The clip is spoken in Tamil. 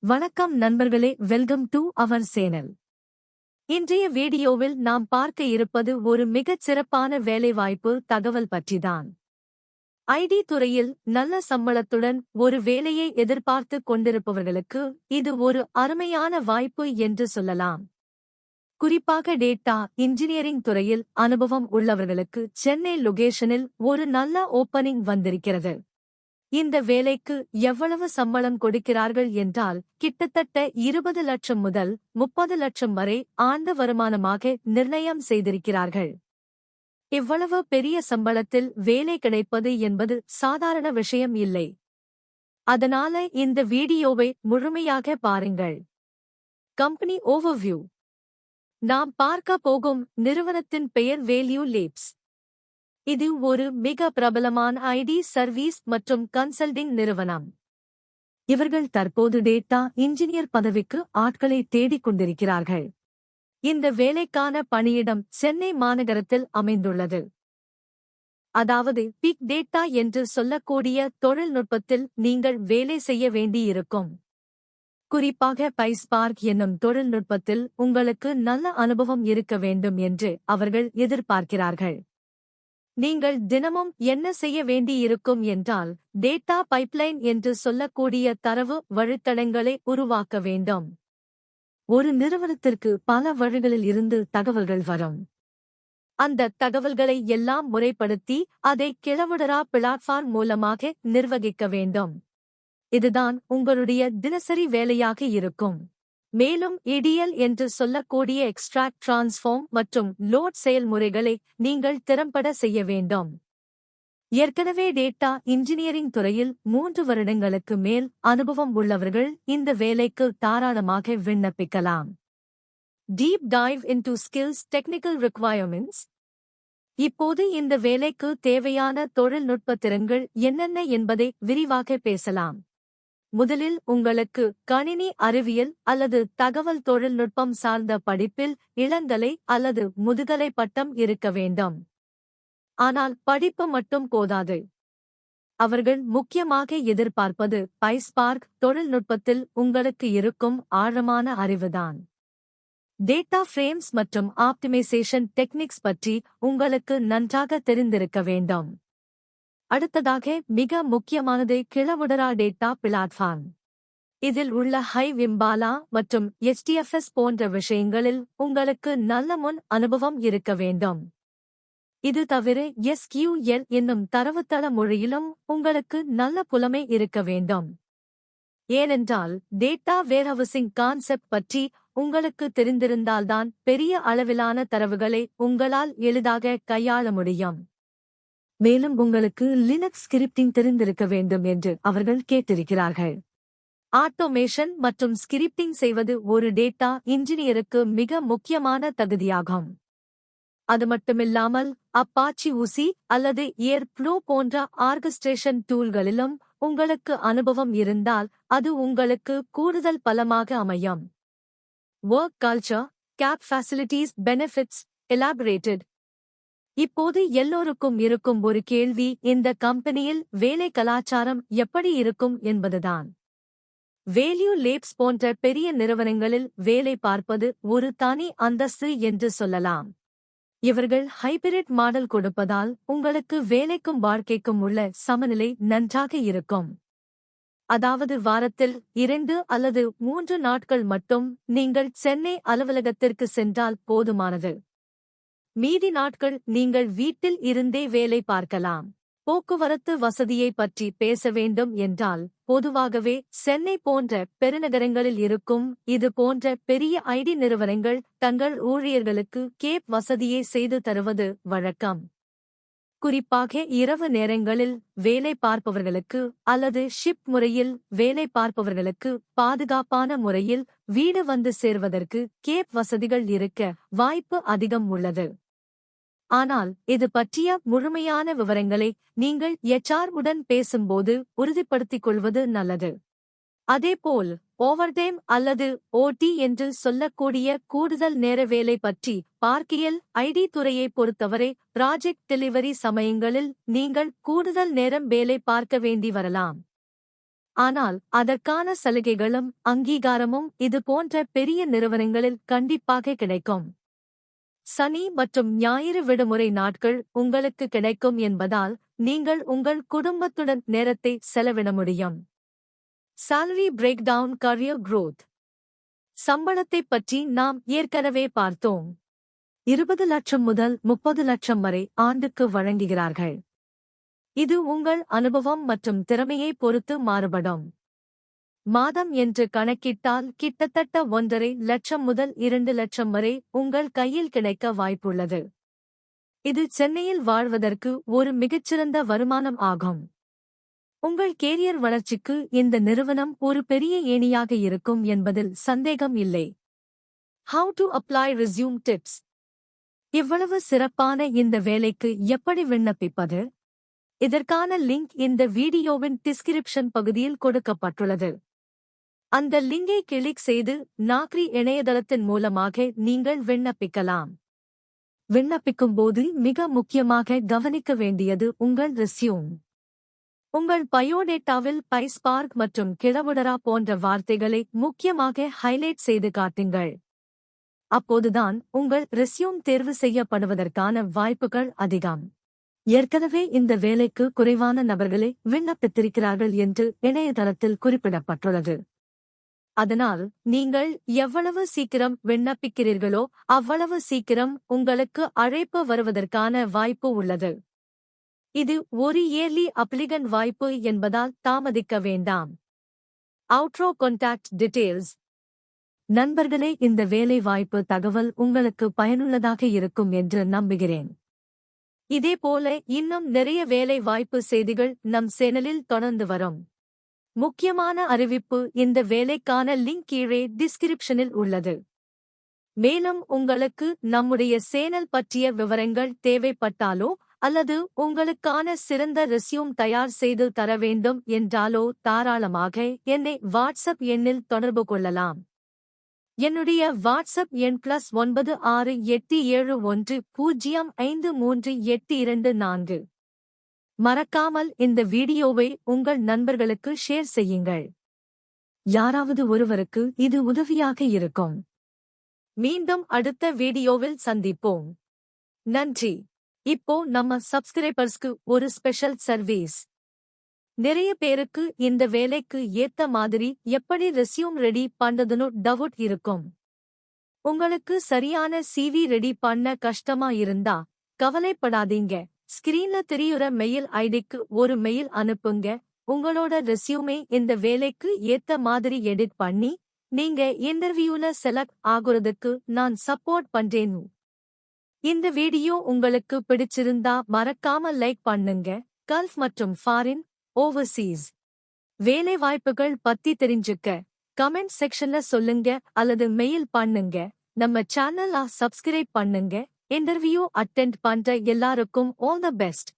வணக்கம் நண்பர்களே, வெல்கம் டு அவர் சேனல். இன்றைய வீடியோவில் நாம் பார்க்க இருப்பது ஒரு மிகச் சிறப்பான வேலைவாய்ப்பு தகவல் பற்றிதான். ஐடி துறையில் நல்ல சம்பளத்துடன் ஒரு வேலையை எதிர்பார்த்து கொண்டிருப்பவர்களுக்கு இது ஒரு அருமையான வாய்ப்பு என்று சொல்லலாம். குறிப்பாக டேட்டா இன்ஜினியரிங் துறையில் அனுபவம் உள்ளவர்களுக்கு சென்னை லொகேஷனில் ஒரு நல்ல ஓப்பனிங் வந்திருக்கிறது. இந்த வேலைக்கு எவ்வளவு சம்பளம் கொடுக்கிறார்கள் என்றால் கிட்டத்தட்ட 20 லட்சம் முதல் 30 லட்சம் வரை ஆண்டு வருமானமாக நிர்ணயம் செய்திருக்கிறார்கள். இவ்வளவு பெரிய சம்பளத்தில் வேலை கிடைப்பது என்பது சாதாரண விஷயம் இல்லை. அதனால இந்த வீடியோவை முழுமையாக பாருங்கள். Company overview. நாம் பார்க்க போகும் நிறுவனத்தின் பெயர் வேல்யூ லேப்ஸ். இது ஒரு மிக பிரபலமான ஐடி சர்வீஸ் மற்றும் கன்சல்டிங் நிறுவனம். இவர்கள் தற்போது டேட்டா இன்ஜினியர் பதவிக்கு ஆட்களை தேடிக் கொண்டிருக்கிறார்கள். இந்த வேலைக்கான பணியிடம் சென்னை மாநகரத்தில் அமைந்துள்ளது. அதாவது பிக் டேட்டா என்று சொல்லக்கூடிய தொழில்நுட்பத்தில் நீங்கள் வேலை செய்ய வேண்டியிருக்கும். குறிப்பாக பைஸ்பார்க் என்னும் தொழில்நுட்பத்தில் உங்களுக்கு நல்ல அனுபவம் இருக்க வேண்டும் என்று அவர்கள் எதிர்பார்க்கிறார்கள். நீங்கள் தினமும் என்ன செய்ய வேண்டியிருக்கும் என்றால் டேட்டா பைப்லைன் என்று சொல்லக்கூடிய தரவு வழித்தடங்களை உருவாக்க வேண்டும். ஒரு நிறுவனத்திற்கு பல வழிகளில் இருந்து தகவல்கள் வரும். அந்த தகவல்களை எல்லாம் முறைப்படுத்தி அதை கிளவுடரா பிளாட்ஃபார்ம் மூலமாக நிர்வகிக்க வேண்டும். இதுதான் உங்களுடைய தினசரி வேலையாக இருக்கும். மேலும் ETL என்று சொல்லக்கூடிய எக்ஸ்ட்ராக்ட், டிரான்ஸ்ஃபார்ம் மற்றும் லோட் செயல்முறைகளை நீங்கள் திறம்பட செய்ய வேண்டும். ஏற்கனவே டேட்டா இன்ஜினியரிங் துறையில் 3 வருடங்களுக்கு மேல் அனுபவம் உள்ளவர்கள் இந்த வேலைக்கு தாராளமாக விண்ணப்பிக்கலாம். Deep dive into skills technical requirements. இப்போது இந்த வேலைக்கு தேவையான தொழில்நுட்ப திறன்கள் என்னென்ன என்பதை விரிவாக பேசலாம். முதலில் உங்களுக்கு கணினி அறிவியல் அல்லது தகவல் தொழில்நுட்பம் சார்ந்த படிப்பில் இளங்கலை அல்லது முதுகலை பட்டம் இருக்க வேண்டும். ஆனால் படிப்பு மட்டும் போதாது. அவர்கள் முக்கியமாக எதிர்பார்ப்பது பைஸ்பார்க் தொழில்நுட்பத்தில் உங்களுக்கு இருக்கும் ஆழமான அறிவுதான். டேட்டா ஃப்ரேம்ஸ் மற்றும் ஆப்டிமைசேஷன் டெக்னிக்ஸ் பற்றி உங்களுக்கு நன்றாக தெரிந்திருக்க வேண்டும். அடுத்ததாக மிக முக்கியமானது கிளவுடரா டேட்டா பிளாட்ஃபார்ம். இதில் உள்ள ஹைவ் இம்பாலா மற்றும் HDFS போன்ற விஷயங்களில் உங்களுக்கு நல்ல முன் அனுபவம் இருக்க வேண்டும். இது தவிர SQL என்னும் தரவுத்தள மொழியிலும் உங்களுக்கு நல்ல புலமை இருக்க வேண்டும். ஏனென்றால் டேட்டா வேர்ஹவுசிங் கான்செப்ட் பற்றி உங்களுக்கு தெரிந்திருந்தால்தான் பெரிய அளவிலான தரவுகளை உங்களால் எளிதாக கையாள முடியும். மேலும் உங்களுக்கு லினக்ஸ் ஸ்கிரிப்டிங் தெரிந்திருக்க வேண்டும் என்று அவர்கள் கேட்டிருக்கிறார்கள். ஆட்டோமேஷன் மற்றும் ஸ்கிரிப்டிங் செய்வது ஒரு டேட்டா இன்ஜினியருக்கு மிக முக்கியமான தகுதியாகும். அது மட்டுமில்லாமல் அப்பாச்சி ஊசி அல்லது ஏர் ஃப்ளோ போன்ற ஆர்கஸ்ட்ரேஷன் டூல்களிலும் உங்களுக்கு அனுபவம் இருந்தால் அது உங்களுக்கு கூடுதல் பலமாக அமையும். Work culture, cab facilities, benefits elaborated. இப்போது எல்லோருக்கும் இருக்கும் ஒரு கேள்வி, இந்த கம்பெனியில் வேலை கலாச்சாரம் எப்படி இருக்கும் என்பதுதான். வேல்யூ லேப்ஸ் போன்ற பெரிய நிறுவனங்களில் வேலை பார்ப்பது ஒரு தனி அந்தஸ்து என்று சொல்லலாம். இவர்கள் ஹைபிரிட் மாடல் கொடுப்பதால் உங்களுக்கு வேலைக்கும் வாழ்க்கைக்கும் உள்ள சமநிலை நன்றாக இருக்கும். அதாவது வாரத்தில் 2 அல்லது 3 நாட்கள் மட்டும் நீங்கள் சென்னை அலுவலகத்திற்கு சென்றால் போதுமானது. மீதி நாட்கள் நீங்கள் வீட்டில் இருந்தே வேலை பார்க்கலாம். போக்குவரத்து வசதியை பற்றி பேச வேண்டும் என்றால் பொதுவாகவே சென்னை போன்ற பெருநகரங்களில் இருக்கும் இது போன்ற பெரிய ஐடி நிறுவனங்கள் தங்கள் ஊழியர்களுக்கு கேப் வசதியை செய்து தருவது வழக்கம். குறிப்பாக இரவு நேரங்களில் வேலை பார்ப்பவர்களுக்கு அல்லது ஷிப்ட் முறையில் வேலை பார்ப்பவர்களுக்கு பாதுகாப்பான முறையில் வீடு வந்து சேர்வதற்கு கேப் வசதிகள் இருக்க வாய்ப்பு அதிகம் உள்ளது. ஆனால் இது பற்றிய முழுமையான விவரங்களை நீங்கள் HR உடன் பேசும்போது உறுதிப்படுத்திக் கொள்வது நல்லது. அதேபோல் ஓவர்டைம் அல்லது OT என்று சொல்லக்கூடிய கூடுதல் நேர வேலை பற்றி பார்க்கையில் ஐடி துறையை பொறுத்தவரை ப்ராஜெக்ட் டெலிவரி சமயங்களில் நீங்கள் கூடுதல் நேரம் வேலை பார்க்க வேண்டி வரலாம். ஆனால் அதற்கான சலுகைகளும் அங்கீகாரமும் இது போன்ற பெரிய நிறுவனங்களில் கண்டிப்பாக கிடைக்கும். சனி மற்றும் ஞாயிறு விடுமுறை நாட்கள் உங்களுக்கு கிடைக்கும் என்பதால் நீங்கள் உங்கள் குடும்பத்துடன் நேரத்தை செலவிட முடியும். salary breakdown career growth. சம்பளத்தைப் பற்றி நாம் ஏற்கனவே பார்த்தோம். 20 லட்சம் முதல் 30 லட்சம் வரை ஆண்டுக்கு வழங்குகிறார்கள். இது உங்கள் அனுபவம் மற்றும் திறமையை பொறுத்து மாறுபடும். மாதம் என்று கணக்கிட்டால் கிட்டத்தட்ட 1.5 லட்சம் முதல் 2 லட்சம் வரை உங்கள் கையில் கிடைக்க வாய்ப்புள்ளது. இது சென்னையில் வாழ்வதற்கு ஒரு மிகச்சிறந்த வருமானம் ஆகும். உங்கள் கேரியர் வளர்ச்சிக்கு இந்த நிறுவனம் ஒரு பெரிய ஏணியாக இருக்கும் என்பதில் சந்தேகம் இல்லை. How to apply resume tips. இவ்வளவு சிறப்பான இந்த வேலைக்கு எப்படி விண்ணப்பிப்பது? இதற்கான லிங்க் இந்த வீடியோவின் டிஸ்கிரிப்ஷன் பகுதியில் கொடுக்கப்பட்டுள்ளது. அந்த லிங்கை கிளிக் செய்து நாக்ரி இணையதளத்தின் மூலமாக நீங்கள் விண்ணப்பிக்கலாம். விண்ணப்பிக்கும்போது மிக முக்கியமாக கவனிக்க வேண்டியது உங்கள் ரெஸ்யூம். உங்கள் பயோடேட்டாவில் பைஸ்பார்க் மற்றும் கிழவுடரா போன்ற வார்த்தைகளை முக்கியமாக ஹைலைட் செய்து காட்டுங்கள். அப்போதுதான் உங்கள் ரெஸ்யூம் தேர்வு செய்யப்படுவதற்கான வாய்ப்புகள் அதிகம். ஏற்கனவே இந்த வேலைக்கு குறைவான நபர்களே விண்ணப்பித்திருக்கிறார்கள் என்று இணையதளத்தில் குறிப்பிடப்பட்டுள்ளது. அதனால் நீங்கள் எவ்வளவு சீக்கிரம் விண்ணப்பிக்கிறீர்களோ அவ்வளவு சீக்கிரம் உங்களுக்கு அழைப்பு வருவதற்கான வாய்ப்பு உள்ளது. இது ஒரு இயர்லி அப்ளிகன்ட் வாய்ப்பு என்பதால் தாமதிக்க வேண்டாம். Outro contact details. நண்பர்களே, இந்த வேலை வாய்ப்பு தகவல் உங்களுக்கு பயனுள்ளதாக இருக்கும் என்று நம்புகிறேன். இதேபோல இன்னும் நிறைய வேலை வாய்ப்பு செய்திகள் நம் சேனலில் தொடர்ந்து வரும். முக்கியமான அறிவிப்பு, இந்த வேலைக்கான லிங்க் கீழே டிஸ்கிரிப்ஷனில் உள்ளது. மேலும் உங்களுக்கு நம்முடைய சேனல் பற்றிய விவரங்கள் தேவைப்பட்டாலோ அல்லது உங்களுக்கான சிறந்த ரெஸ்யூம் தயார் செய்து தர வேண்டும் என்றாலோ தாராளமாக என்னை வாட்ஸ்அப் எண்ணில் தொடர்பு கொள்ளலாம். என்னுடைய வாட்ஸ்அப் எண் +968710538224. மறக்காமல் இந்த வீடியோவை உங்கள் நண்பர்களுக்கு ஷேர் செய்யுங்கள். யாராவது ஒருவருக்கு இது உதவியாக இருக்கும். மீண்டும் அடுத்த வீடியோவில் சந்திப்போம். நன்றி. இப்போ நம்ம சப்ஸ்கிரைபர்ஸ்க்கு ஒரு ஸ்பெஷல் சர்வீஸ். நிறைய பேருக்கு இந்த வேலைக்கு ஏத்த மாதிரி எப்படி ரெஸ்யூம் ரெடி பண்றதுன்னு டவுட் இருக்கும். உங்களுக்கு சரியான சிவி ரெடி பண்ண கஷ்டமா இருந்தா கவலைப்படாதீங்க. ஸ்கிரீன்ல தெரியுற மெயில் ஐடிக்கு ஒரு மெயில் அனுப்புங்க. உங்களோட ரெஸ்யூமே இந்த வேலைக்கு ஏத்த மாதிரி எடிட் பண்ணி நீங்க இன்டர்வியூல செலக்ட் ஆகுறதுக்கு நான் சப்போர்ட் பண்றேன். இந்த வீடியோ உங்களுக்கு பிடிச்சிருந்தா மறக்காம லைக் பண்ணுங்க. கல்ஃப் மற்றும் ஃபாரின் ஓவர்சீஸ் வேலை வாய்ப்புகள் பத்தி தெரிஞ்சுக்க கமெண்ட் செக்ஷன்ல சொல்லுங்க அல்லது மெயில் பண்ணுங்க. நம்ம சேனலை சப்ஸ்கிரைப் பண்ணுங்க. இன்டர்வியூ அட்டெண்ட் பண்ற எல்லாருக்கும் ஆல் தி பெஸ்ட்.